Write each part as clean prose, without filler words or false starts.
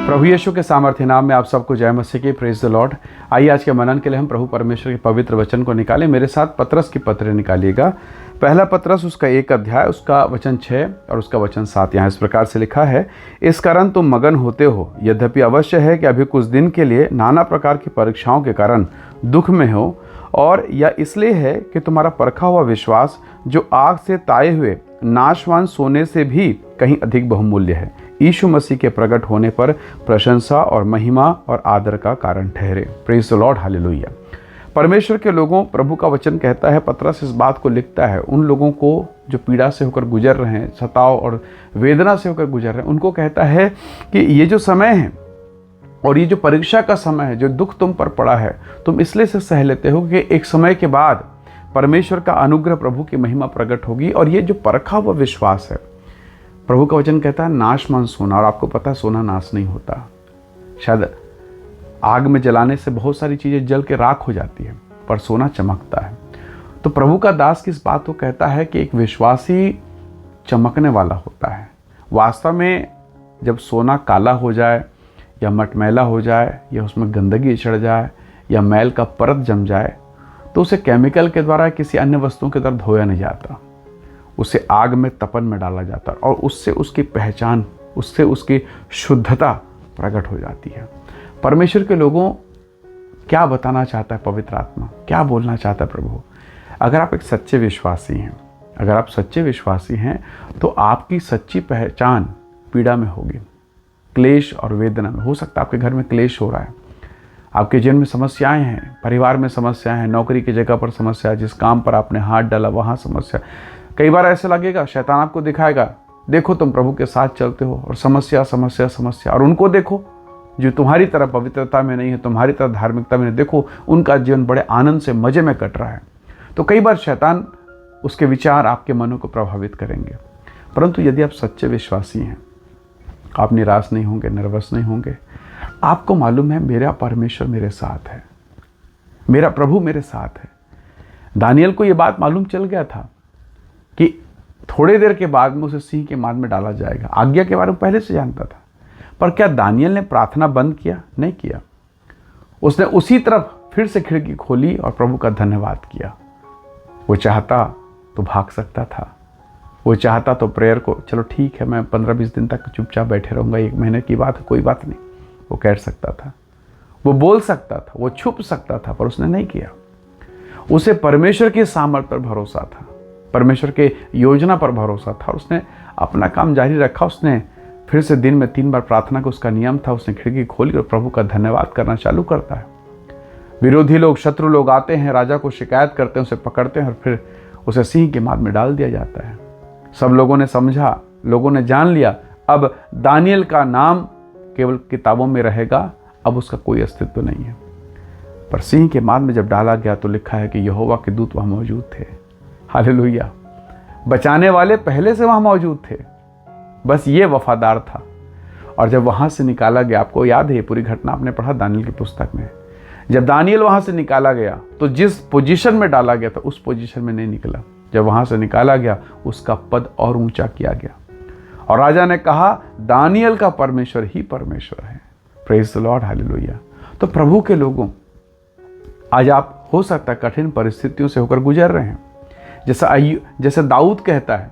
प्रभु यीशु के सामर्थ्य नाम में आप सबको जय मसीह की। Praise the Lord. आइए आज के मनन के लिए हम प्रभु परमेश्वर के पवित्र वचन को निकालें। मेरे साथ पतरस की पत्र निकालिएगा। पहला पतरस उसका 1 अध्याय, उसका वचन 6 और उसका वचन 7। यहाँ इस प्रकार से लिखा है, इस कारण तुम मगन होते हो, यद्यपि अवश्य है कि अभी कुछ दिन के लिए नाना प्रकार की परीक्षाओं के कारण दुख में हो, और यह इसलिए है कि तुम्हारा परखा हुआ विश्वास, जो आग से ताए हुए नाशवान सोने से भी कहीं अधिक बहुमूल्य है, यीशु मसीह के प्रकट होने पर प्रशंसा और महिमा और आदर का कारण ठहरे। Praise the Lord, hallelujah. परमेश्वर के लोगों, प्रभु का वचन कहता है, पतरस इस बात को लिखता है उन लोगों को जो पीड़ा से होकर गुजर रहे हैं, सताव और वेदना से होकर गुजर रहे हैं, उनको कहता है कि ये जो समय है और ये जो परीक्षा का समय है, जो दुख तुम पर पड़ा है, तुम इसलिए से सह लेते हो कि एक समय के बाद परमेश्वर का अनुग्रह, प्रभु की महिमा प्रकट होगी। और ये जो परखा हुआ विश्वास है, प्रभु का वचन कहता है नाशवान सोना, और आपको पता है सोना नाश नहीं होता। शायद आग में जलाने से बहुत सारी चीज़ें जल के राख हो जाती है, पर सोना चमकता है। तो प्रभु का दास किस बात को कहता है कि एक विश्वासी चमकने वाला होता है। वास्तव में जब सोना काला हो जाए या मटमैला हो जाए या उसमें गंदगी चढ़ जाए या मैल का परत जम जाए, तो उसे केमिकल के द्वारा किसी अन्य वस्तुओं के द्वारा धोया नहीं जाता, उसे आग में तपन में डाला जाता है, और उससे उसकी पहचान, उससे उसकी शुद्धता प्रकट हो जाती है। परमेश्वर के लोगों, क्या बताना चाहता है पवित्र आत्मा, क्या बोलना चाहता है प्रभु? अगर आप एक सच्चे विश्वासी हैं, अगर आप सच्चे विश्वासी हैं, तो आपकी सच्ची पहचान पीड़ा में होगी, क्लेश और वेदना में। हो सकता है आपके घर में क्लेश हो रहा है, आपके जीवन में समस्याएं हैं, परिवार में समस्याएं हैं, नौकरी की जगह पर समस्या है, जिस काम पर आपने हाथ डाला वहाँ समस्या। कई बार ऐसे लगेगा, शैतान आपको दिखाएगा, देखो तुम प्रभु के साथ चलते हो और समस्या समस्या समस्या, और उनको देखो जो तुम्हारी तरह पवित्रता में नहीं है, तुम्हारी तरह धार्मिकता में नहीं, देखो उनका जीवन बड़े आनंद से मजे में कट रहा है। तो कई बार शैतान, उसके विचार आपके मनों को प्रभावित करेंगे। परंतु यदि आप सच्चे विश्वासी हैं, आप निराश नहीं होंगे, नर्वस नहीं होंगे। आपको मालूम है मेरा परमेश्वर मेरे साथ है, मेरा प्रभु मेरे साथ है। दानियल को यह बात मालूम चल गया था कि थोड़े देर के बाद में उसे सिंह के माद में डाला जाएगा। आज्ञा के बारे में पहले से जानता था, पर क्या दानियल ने प्रार्थना बंद किया? नहीं किया। उसने उसी तरफ फिर से खिड़की खोली और प्रभु का धन्यवाद किया। वो चाहता तो भाग सकता था, वो चाहता तो प्रेयर को, चलो ठीक है मैं 15-20 दिन तक चुपचाप बैठे रहूँगा, 1 महीने की बात है, कोई बात नहीं, वो कह सकता था, वो बोल सकता था, वो छुप सकता था, पर उसने नहीं किया। उसे परमेश्वर के सामर्थ्य पर भरोसा था, परमेश्वर के योजना पर भरोसा था, उसने अपना काम जारी रखा। उसने फिर से दिन में 3 बार प्रार्थना का उसका नियम था। उसने खिड़की खोली और प्रभु का धन्यवाद करना चालू करता है। विरोधी लोग, शत्रु लोग आते हैं, राजा को शिकायत करते हैं, उसे पकड़ते हैं और फिर उसे सिंह के माद में डाल दिया जाता है। सब लोगों ने समझा, लोगों ने जान लिया, अब दानियल का नाम केवल किताबों में रहेगा, अब उसका कोई अस्तित्व नहीं है। पर सिंह के माद में जब डाला गया तो लिखा है कि यहोवा के दूत वहाँ मौजूद थे। हालेलुया। बचाने वाले पहले से वहाँ मौजूद थे, बस ये वफादार था। और जब वहाँ से निकाला गया, आपको याद है ये पूरी घटना, आपने पढ़ा दानियल की पुस्तक में, जब दानियल वहाँ से निकाला गया तो जिस पोजीशन में डाला गया था उस पोजीशन में नहीं निकला। जब वहाँ से निकाला गया उसका पद और ऊंचा किया गया, और राजा ने कहा दानियल का परमेश्वर ही परमेश्वर है। Praise the Lord, hallelujah. तो प्रभु के लोगों, आज आप हो सकता है कठिन परिस्थितियों से होकर गुजर रहे हैं। जैसे दाऊद कहता है,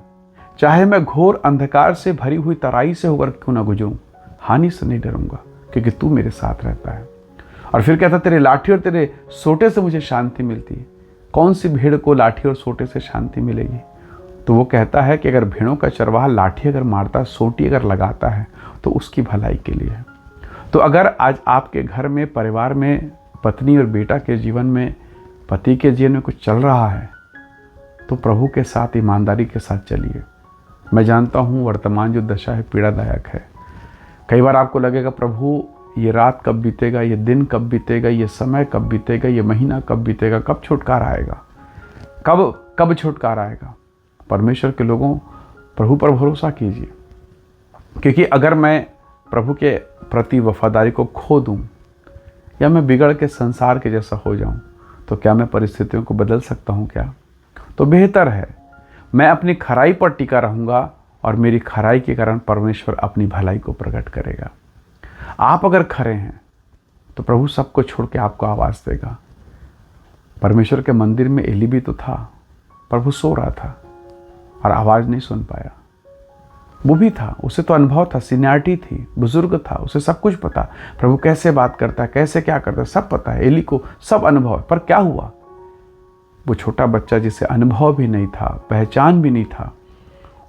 चाहे मैं घोर अंधकार से भरी हुई तराई से होकर क्यों ना गुजरूं, हानि से नहीं डरूंगा, क्योंकि तू मेरे साथ रहता है। और फिर कहता, तेरे लाठी और तेरे सोटे से मुझे शांति मिलती है। कौन सी भेड़ को लाठी और सोटे से शांति मिलेगी? तो वो कहता है कि अगर भेड़ों का चरवाहा लाठी अगर मारता है, सोटी अगर लगाता है, तो उसकी भलाई के लिए है। तो अगर आज आपके घर में, परिवार में, पत्नी और बेटा के जीवन में, पति के जीवन में कुछ चल रहा है, तो प्रभु के साथ ईमानदारी के साथ चलिए। मैं जानता हूँ वर्तमान जो दशा है पीड़ादायक है। कई बार आपको लगेगा प्रभु ये रात कब बीतेगा, ये दिन कब बीतेगा, ये समय कब बीतेगा, ये महीना कब बीतेगा, कब छुटकारा आएगा, कब छुटकारा आएगा। परमेश्वर के लोगों, प्रभु पर भरोसा कीजिए, क्योंकि अगर मैं प्रभु के प्रति वफादारी को खो दूं या मैं बिगड़ के संसार के जैसा हो जाऊं, तो क्या मैं परिस्थितियों को बदल सकता हूं क्या? तो बेहतर है मैं अपनी खराई पर टिका रहूंगा और मेरी खराई के कारण परमेश्वर अपनी भलाई को प्रकट करेगा। आप अगर खड़े हैं तो प्रभु सबको छोड़ के आपको आवाज़ देगा। परमेश्वर के मंदिर में एली भी तो था, प्रभु सो रहा था और आवाज़ नहीं सुन पाया। वो भी था, उसे तो अनुभव था, सीनियरिटी थी, बुजुर्ग था, उसे सब कुछ पता, प्रभु कैसे बात करता है, कैसे क्या करता है, सब पता है। एली को सब अनुभव है, पर क्या हुआ? वो छोटा बच्चा जिसे अनुभव भी नहीं था, पहचान भी नहीं था,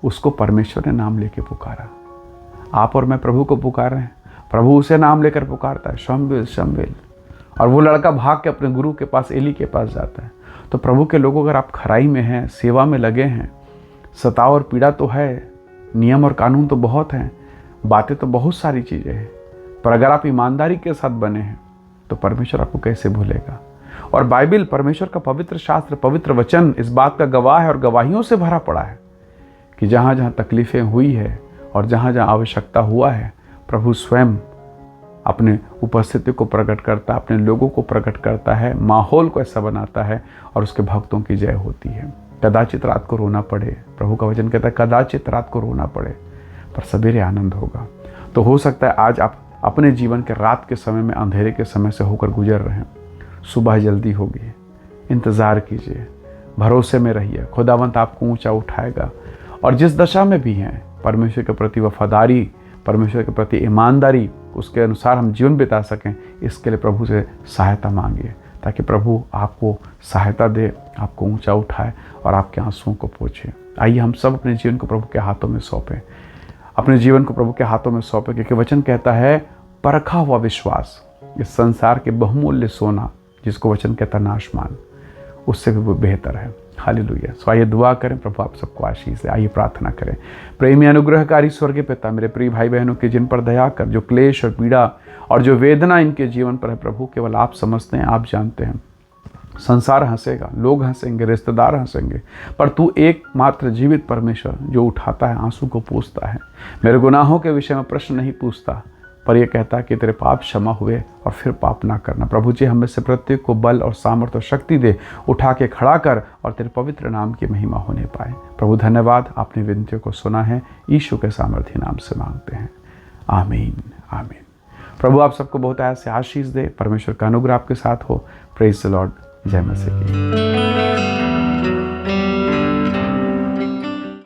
उसको परमेश्वर ने नाम लेके पुकारा। आप और मैं प्रभु को पुकार रहे हैं, प्रभु उसे नाम लेकर पुकारता है, शम्बेल शम्बेल। और वो लड़का भाग के अपने गुरु के पास, एली के पास जाता है। तो प्रभु के लोग, अगर आप खराई में हैं, सेवा में लगे हैं, सताव और पीड़ा तो है, नियम और कानून तो बहुत हैं, बातें तो बहुत सारी चीज़ें हैं, पर अगर आप ईमानदारी के साथ बने हैं तो परमेश्वर आपको कैसे भूलेगा। और बाइबल, परमेश्वर का पवित्र शास्त्र, पवित्र वचन इस बात का गवाह है और गवाहियों से भरा पड़ा है कि जहाँ जहाँ तकलीफ़ें हुई है और जहाँ जहाँ आवश्यकता हुआ है, प्रभु स्वयं अपने उपस्थिति को प्रकट करता है, अपने लोगों को प्रकट करता है, माहौल को ऐसा बनाता है और उसके भक्तों की जय होती है। कदाचित रात को रोना पड़े, प्रभु का वचन कहता है कदाचित रात को रोना पड़े, पर सवेरे आनंद होगा। तो हो सकता है आज आप अपने जीवन के रात के समय में, अंधेरे के समय से होकर गुजर रहे हैं, सुबह जल्दी होगी। इंतज़ार कीजिए, भरोसे में रहिए, खुदावंत आपको ऊंचा उठाएगा। और जिस दशा में भी हैं, परमेश्वर के प्रति वफादारी, परमेश्वर के प्रति ईमानदारी, उसके अनुसार हम जीवन बिता सकें, इसके लिए प्रभु से सहायता मांगिए, ताकि प्रभु आपको सहायता दे, आपको ऊंचा उठाए और आपके आंसुओं को पोंछे। आइए हम सब अपने जीवन को प्रभु के हाथों में सौंपें, अपने जीवन को प्रभु के हाथों में सौंपें, क्योंकि वचन कहता है परखा हुआ विश्वास इस संसार के बहुमूल्य सोना, जिसको वचन कहता नाशमान, उससे भी वो बेहतर है। हालेलुया। सो आइए दुआ करें, प्रभु आप सबको आशीष दे। आइए प्रार्थना करें। प्रेमी अनुग्रहकारी स्वर्गीय पिता, मेरे प्रिय भाई बहनों के जिन पर दया कर, जो क्लेश और पीड़ा और जो वेदना इनके जीवन पर है, प्रभु केवल आप समझते हैं, आप जानते हैं। संसार हंसेगा, लोग हंसेंगे, रिश्तेदार हंसेंगे, पर तू एकमात्र जीवित परमेश्वर जो उठाता है, आंसू को पूछता है, मेरे गुनाहों के विषय में प्रश्न नहीं पूछता, पर यह कहता है कि तेरे पाप क्षमा हुए और फिर पाप ना करना। प्रभु जी हमें से प्रत्येक को बल और सामर्थ्य और शक्ति दे, उठा के खड़ा कर और तेरे पवित्र नाम की महिमा होने पाए। प्रभु धन्यवाद, आपने विनतियों को सुना है, यीशु के सामर्थ्य नाम से मांगते हैं, आमीन आमीन। प्रभु आप सबको बहुत ऐसे आशीष दे, परमेश्वर का अनुग्रह आपके साथ हो। Praise the Lord. जय मसीह की।